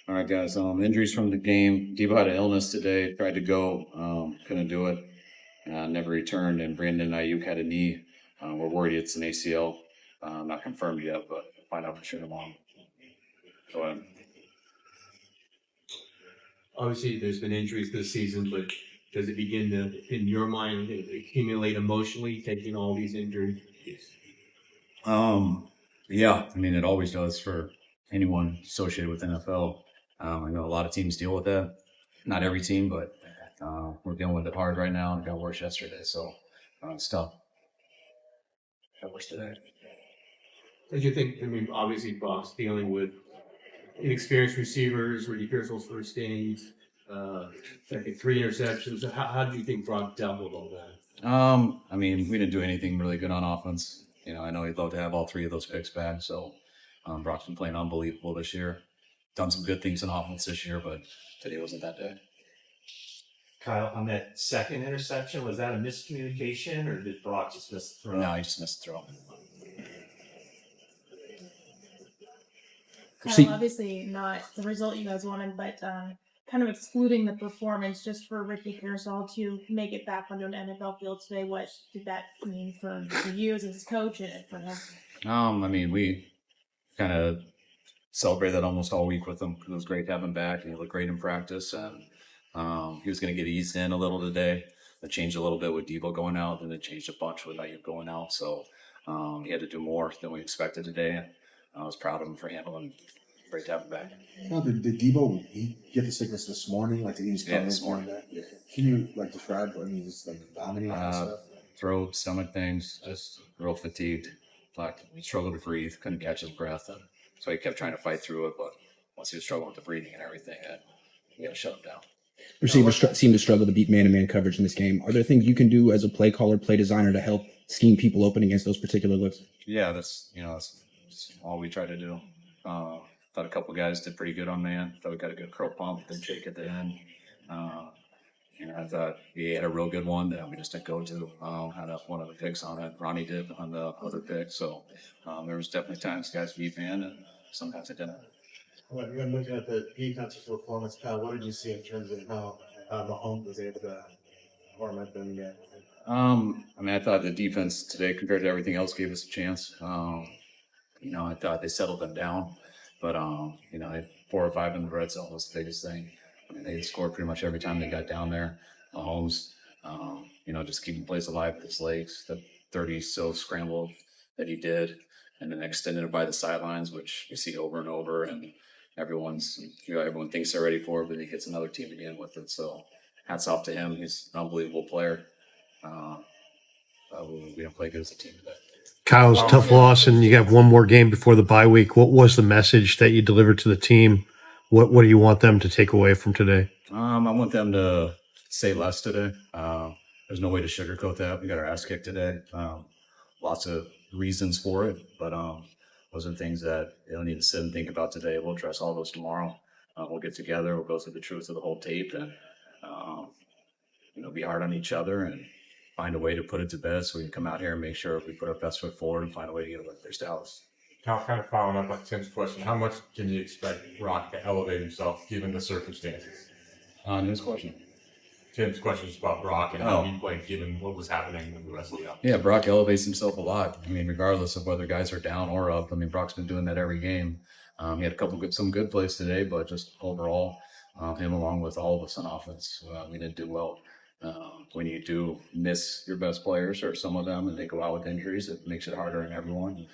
All right, guys. Injuries from the game. Devo had an illness today. Tried to go, couldn't do it. Never returned. And Brandon Aiyuk had a knee. We're worried it's an ACL. Not confirmed yet, but find out for sure tomorrow. Go ahead. Obviously, there's been injuries this season, but does it begin to, in your mind, accumulate emotionally, taking all these injuries? Yeah. I mean, it always does for anyone associated with NFL. I know a lot of teams deal with that. Not every team, but we're dealing with it hard right now. It got worse yesterday, so it's tough. Got worse today. Did you think, I mean, obviously, Brock's dealing with inexperienced receivers, Ricky Pearsall's first games, second 3 interceptions. How do you think Brock dealt with all that? I mean, we didn't do anything really good on offense. I know he'd love to have all 3 of those picks back. So Brock's been playing unbelievable this year. Done some good things in offense this year, but today wasn't that day. Kyle, on that second interception, was that a miscommunication or did Brock just miss the throw? No, he just missed the throw. Kyle, obviously not the result you guys wanted, but kind of excluding the performance just for Ricky Pearsall to make it back onto an NFL field today. What did that mean for you as his coach and for him? I mean, we kind of celebrated that almost all week with him. It was great to have him back, and he looked great in practice. And he was going to get eased in a little today. It changed a little bit with Devo going out, and it changed a bunch with Aiyuk going out. So he had to do more than we expected today. And I was proud of him for handling. Great to have him back. Now, did Devo get the sickness this morning? Like, did he just come in this morning? Can you describe? I mean, just vomiting and stuff. Throat, stomach things, just real fatigued. Like struggled to breathe, couldn't catch his breath, and so he kept trying to fight through it. But once he was struggling with the breathing and everything, we got to shut him down. Receivers seem to struggle to beat man-to-man coverage in this game. Are there things you can do as a play caller, play designer to help scheme people open against those particular looks? Yeah, that's all we try to do. Thought a couple guys did pretty good on man. Thought we got a good curl pump, good shake at the end. I thought he had a real good one that we just didn't go to. Had one of the picks on it. Ronnie did on the other pick. So there was definitely times guys beat man, and sometimes it didn't. Well, you're looking at the defensive performance, Kyle. What did you see in terms of how Mahomes was able to torment them again? I mean, I thought the defense today, compared to everything else, gave us a chance. I thought they settled them down, but 4 or 5 in the red zone was the biggest thing. I mean, they scored pretty much every time they got down there. Mahomes, just keeping plays alive with his legs. The 30 so scramble that he did, and then extended it by the sidelines, which we see over and over. And everyone thinks they're ready for it, but he hits another team again with it. So hats off to him. He's an unbelievable player. We don't play good as a team today. Kyle's tough loss, and you have one more game before the bye week. What was the message that you delivered to the team? What do you want them to take away from today? I want them to say less today. There's no way to sugarcoat that. We got our ass kicked today. Lots of reasons for it, but those are things that they don't need to sit and think about today. We'll address all those tomorrow. We'll get together. We'll go through the truth of the whole tape and be hard on each other and find a way to put it to bed so we can come out here and make sure we put our best foot forward and find a way to get a win for Dallas. Kyle, kind of following up on Tim's question, how much can you expect Brock to elevate himself given the circumstances? His question. Tim's question is about Brock and how he played given what was happening in the rest of the offense. Yeah, Brock elevates himself a lot. I mean, regardless of whether guys are down or up. I mean, Brock's been doing that every game. He had some good plays today, but just overall, him along with all of us on offense, we didn't do well. When you do miss your best players or some of them and they go out with injuries, it makes it harder on everyone.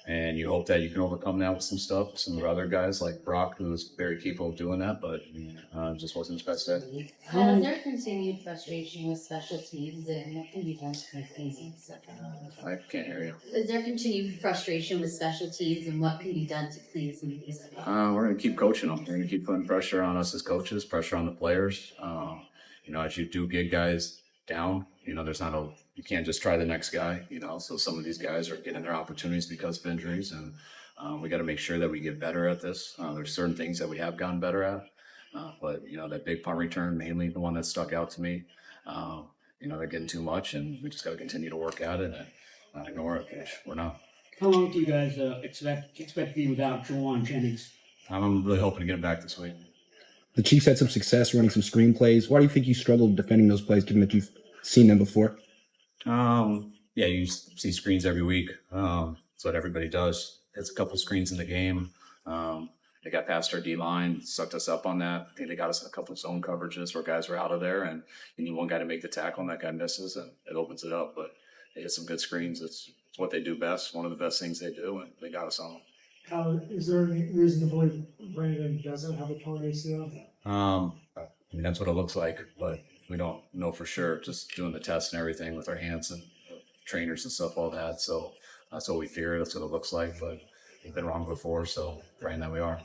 And you hope that you can overcome that with some stuff. Some of the other guys like Brock, who was very capable of doing that, but just wasn't his best day. Is there continued frustration with special teams and what can be done to fix these? I can't hear you. Is there continued frustration with special teams and what can be done to please these? We're going to keep coaching them. We're going to keep putting pressure on us as coaches, pressure on the players. As you do get guys down, you can't just try the next guy, so some of these guys are getting their opportunities because of injuries, and we got to make sure that we get better at this. There's certain things that we have gotten better at, but that big punt return, mainly the one that stuck out to me, they're getting too much, and we just got to continue to work at it and not ignore it, which we're not. How long do you guys expect to be without Juwan Jennings? I'm really hoping to get him back this week. The Chiefs had some success running some screen plays. Why do you think you struggled defending those plays, given that you've seen them before? Yeah, you see screens every week. That's what everybody does. It's a couple screens in the game. They got past our D line, sucked us up on that. I think they got us in a couple of zone coverages where guys were out of there, and you need one guy to make the tackle, and that guy misses, and it opens it up. But they hit some good screens. It's what they do best. One of the best things they do, and they got us on them. Is there any reason to believe Brandon doesn't have a torn ACL? I mean, that's what it looks like, but we don't know for sure. Just doing the tests and everything with our hands and trainers and stuff, all that. So that's what we fear. That's what it looks like. But we've been wrong before, so praying that we are.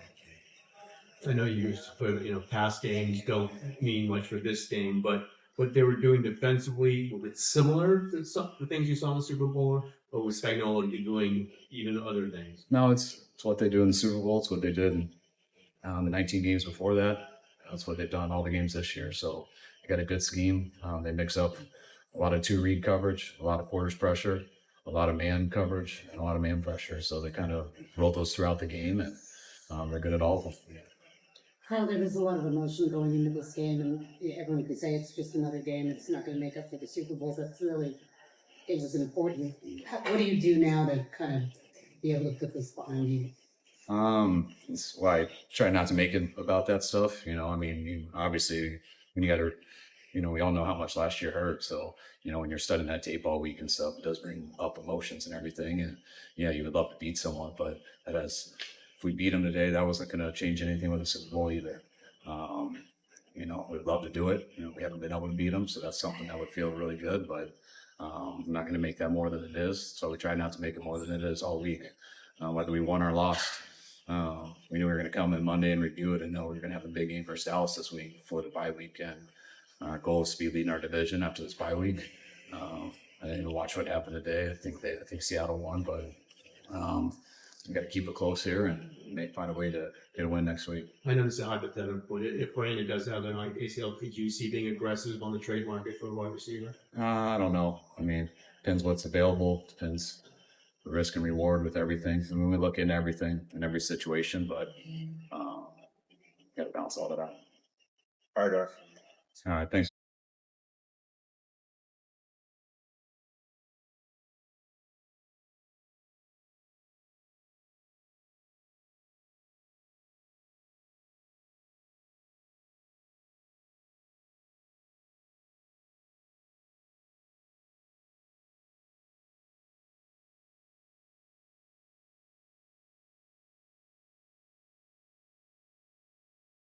I know you used to put, past games don't mean much for this game, but what they were doing defensively, was it similar to the things you saw in the Super Bowl, or was Spagnuolo doing even other things? No, it's what they do in the Super Bowl. It's what they did in the 19 games before that. That's what they've done all the games this year. So they got a good scheme. They mix up a lot of two-read coverage, a lot of quarters pressure, a lot of man coverage, and a lot of man pressure. So they kind of roll those throughout the game, and they're good at all of them. Kyle, there was a lot of emotion going into this game, and everyone could say it's just another game. It's not going to make up for the Super Bowl, but really, it was important. What do you do now to kind of be able to put this behind you? It's why I try not to make it about that stuff. I mean, obviously, when you got to, we all know how much last year hurt. So, when you're studying that tape all week and stuff, it does bring up emotions and everything. And yeah, you would love to beat someone, but if we beat them today, that wasn't going to change anything with the Super Bowl either. We'd love to do it. We haven't been able to beat them, so that's something that would feel really good. But I'm not going to make that more than it is. So we try not to make it more than it is all week, whether we won or lost. We knew we were going to come in Monday and review it and know we were going to have a big game versus Dallas this week before the bye week. And our goal is to be leading our division after this bye week. I didn't watch what happened today. I think Seattle won, but we got to keep it close here and find a way to get a win next week. I know this is a hypothetical, but if Brandon does have an ACL, could you see being aggressive on the trade market for a wide receiver? I don't know. I mean, depends what's available. Depends the risk and reward with everything. I mean, we look into everything in every situation, but got to balance all that out. All right, guys. All right, thanks.